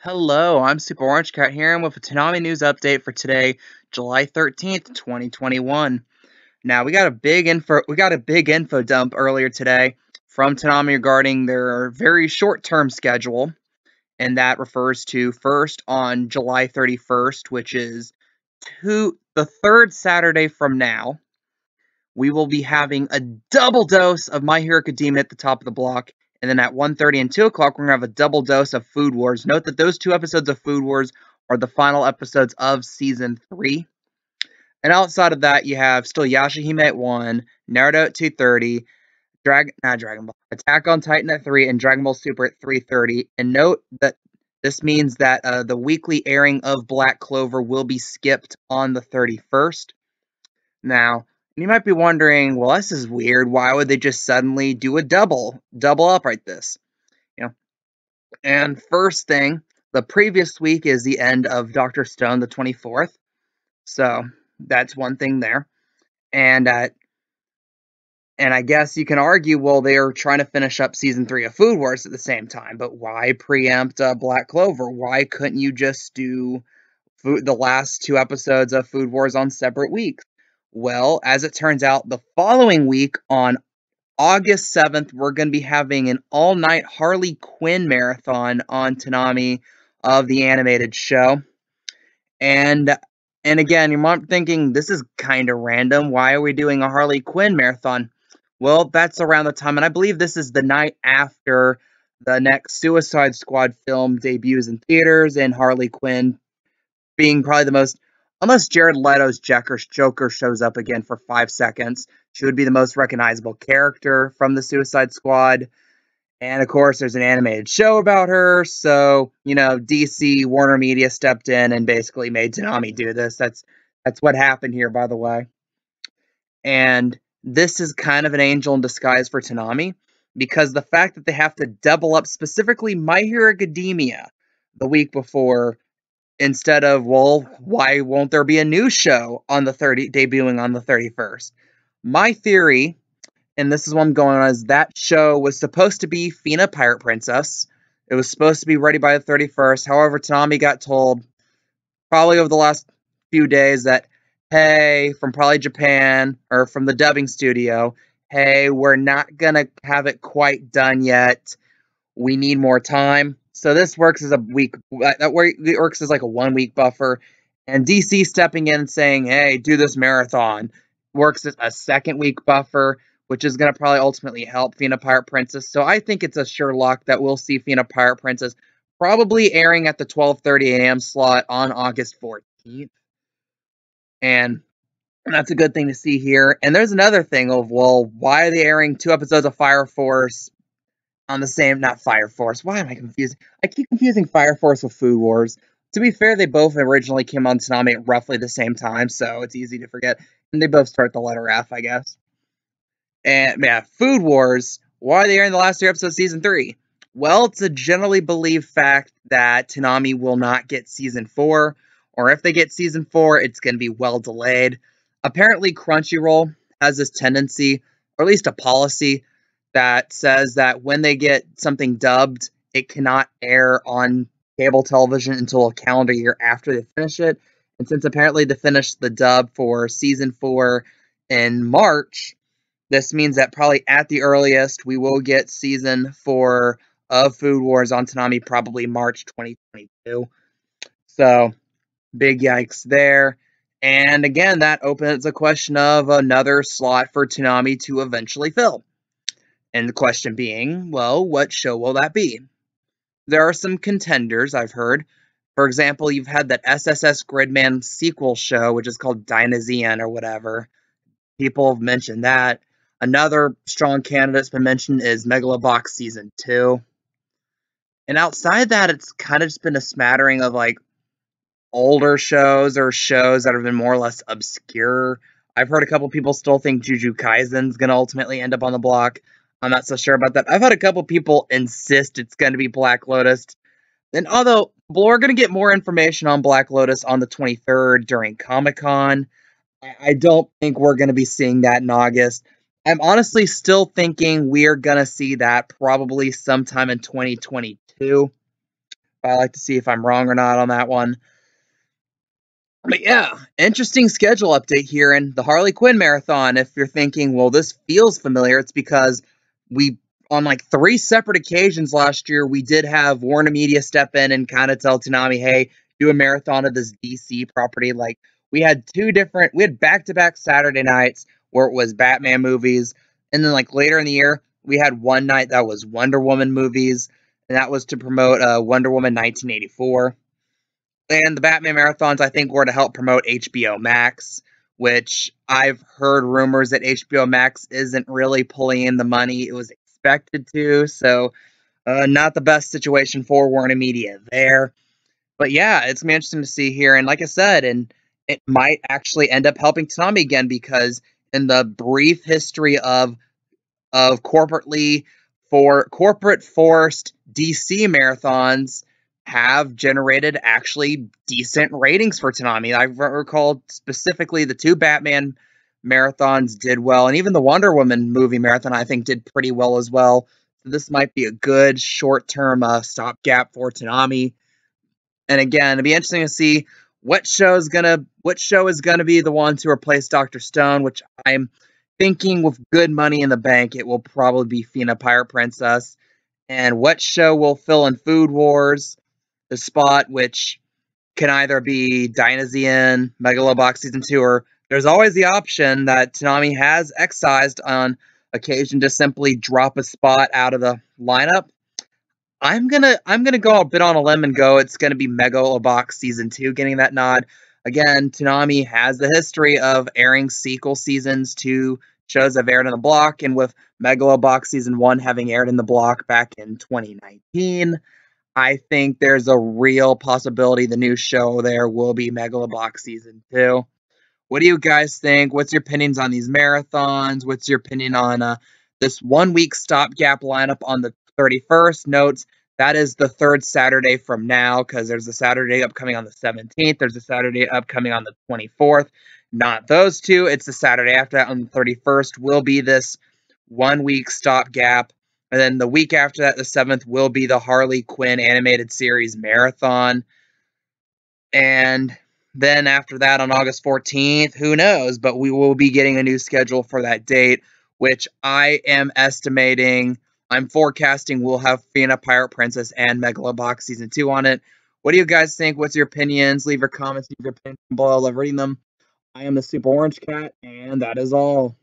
Hello, I'm Super Orange Cat here and with a Toonami news update for today, July 13th, 2021. Now we got a big info dump earlier today from Toonami regarding their very short-term schedule, and that refers to first on July 31st, which is the third Saturday from now. We will be having a double dose of My Hero Academia at the top of the block. And then at 1:30 and 2 o'clock, we're going to have a double dose of Food Wars. Note that those two episodes of Food Wars are the final episodes of Season 3. And outside of that, you have still Yashahime at 1, Naruto at 2:30, Dragon Ball, Attack on Titan at 3, and Dragon Ball Super at 3:30. And note that this means that the weekly airing of Black Clover will be skipped on the 31st. Now, you might be wondering, well, this is weird. Why would they just suddenly do a double up like this? And first thing, the previous week is the end of Dr. Stone, the 24th. So that's one thing there. And I guess you can argue, well, they are trying to finish up season 3 of Food Wars at the same time, but why preempt Black Clover? Why couldn't you just do the last 2 episodes of Food Wars on separate weeks? Well, as it turns out, the following week on August 7th, we're going to be having an all-night Harley Quinn marathon on Toonami of the animated show. And again, you might be thinking, this is kind of random. Why are we doing a Harley Quinn marathon? Well, that's around the time, and I believe this is the night after the next Suicide Squad film debuts in theaters, and Harley Quinn being probably the most, unless Jared Leto's Joker shows up again for 5 seconds, she would be the most recognizable character from the Suicide Squad. And of course, there's an animated show about her, so, DC, Warner Media stepped in and basically made Toonami do this. That's what happened here, by the way. And this is kind of an angel in disguise for Toonami, because the fact that they have to double up specifically My Hero Academia the week before, instead of, well, why won't there be a new show debuting on the 31st? My theory, and this is what I'm going on, is that show was supposed to be Fina Pirate Princess. It was supposed to be ready by the 31st. However, Toonami got told, probably over the last few days, that, hey, from probably Japan, or from the dubbing studio, hey, we're not going to have it quite done yet. We need more time. So this works as it works as like a 1-week buffer. And DC stepping in and saying, hey, do this marathon, works as a 2nd-week buffer, which is going to probably ultimately help Fina Pirate Princess. So I think it's a sure lock that we'll see Fina Pirate Princess probably airing at the 12:30 a.m. slot on August 14th. And that's a good thing to see here. And there's another thing of, well, why are they airing 2 episodes of Fire Force on the same, not Fire Force. Why am I confusing? I keep confusing Fire Force with Food Wars. To be fair, they both originally came on Toonami at roughly the same time, so it's easy to forget. And they both start the letter F, I guess. And yeah, Food Wars. Why are they airing the last 2 episodes of Season 3? Well, it's a generally believed fact that Toonami will not get Season 4, or if they get Season 4, it's going to be well delayed. Apparently, Crunchyroll has this tendency, or at least a policy, that says that when they get something dubbed, it cannot air on cable television until a calendar year after they finish it. And since apparently they finished the dub for Season 4 in March, this means that probably at the earliest, we will get Season 4 of Food Wars on Toonami probably March 2022. So, big yikes there. And again, that opens a question of another slot for Toonami to eventually fill. And the question being, well, what show will that be? There are some contenders, I've heard. For example, you've had that SSS Gridman sequel show, which is called Dynazeon or whatever. People have mentioned that. Another strong candidate that's been mentioned is Megalobox Season 2. And outside that, it's kind of just been a smattering of, like, older shows or shows that have been more or less obscure. I've heard a couple people still think Jujutsu Kaisen's going to ultimately end up on the block. I'm not so sure about that. I've had a couple people insist it's going to be Black Lotus. And although we're going to get more information on Black Lotus on the 23rd during Comic-Con, I don't think we're going to be seeing that in August. I'm honestly still thinking we're going to see that probably sometime in 2022. I like to see if I'm wrong or not on that one. But yeah, interesting schedule update here in the Harley Quinn marathon. If you're thinking, well, this feels familiar, it's because we, on like 3 separate occasions last year, we did have Warner Media step in and kind of tell Toonami, hey, do a marathon of this DC property. Like, we had back-to-back Saturday nights where it was Batman movies. And then, like, later in the year, we had one night that was Wonder Woman movies. And that was to promote Wonder Woman 1984. And the Batman marathons, I think, were to help promote HBO Max, which I've heard rumors that HBO Max isn't really pulling in the money it was expected to. So, not the best situation for Warner Media there. But yeah, it's gonna be interesting to see here. And like I said, and it might actually end up helping Toonami again because in the brief history of corporate forced DC marathons have generated actually decent ratings for Toonami. I recall specifically the 2 Batman marathons did well, and even the Wonder Woman movie marathon I think did pretty well as well. So this might be a good short-term stopgap for Toonami. And again, it'd be interesting to see what show is gonna be the one to replace Dr. Stone, which I'm thinking with good money in the bank, it will probably be Fina Pirate Princess. And what show will fill in Food Wars, the spot, which can either be Dynasty Megalobox Season 2, or there's always the option that Toonami has excised on occasion to simply drop a spot out of the lineup. I'm gonna go a bit on a limb and go it's gonna be Megalobox Season 2 getting that nod. Again, Toonami has the history of airing sequel seasons to shows that have aired on the block, and with Megalobox Season 1 having aired in the block back in 2019, I think there's a real possibility the new show there will be Megalobox Season 2. What do you guys think? What's your opinions on these marathons? What's your opinion on this 1 week stopgap lineup on the 31st? Notes that is the 3rd Saturday from now because there's a Saturday upcoming on the 17th. There's a Saturday upcoming on the 24th. Not those two. It's the Saturday after that on the 31st will be this 1 week stopgap. And then the week after that, the 7th, will be the Harley Quinn animated series marathon. And then after that, on August 14th, who knows? But we will be getting a new schedule for that date, which I am estimating, I'm forecasting we'll have Fina Pirate Princess and Megalobox Season 2 on it. What do you guys think? What's your opinions? Leave your comments, leave your opinions below. I love reading them. I am the Super Orange Cat, and that is all.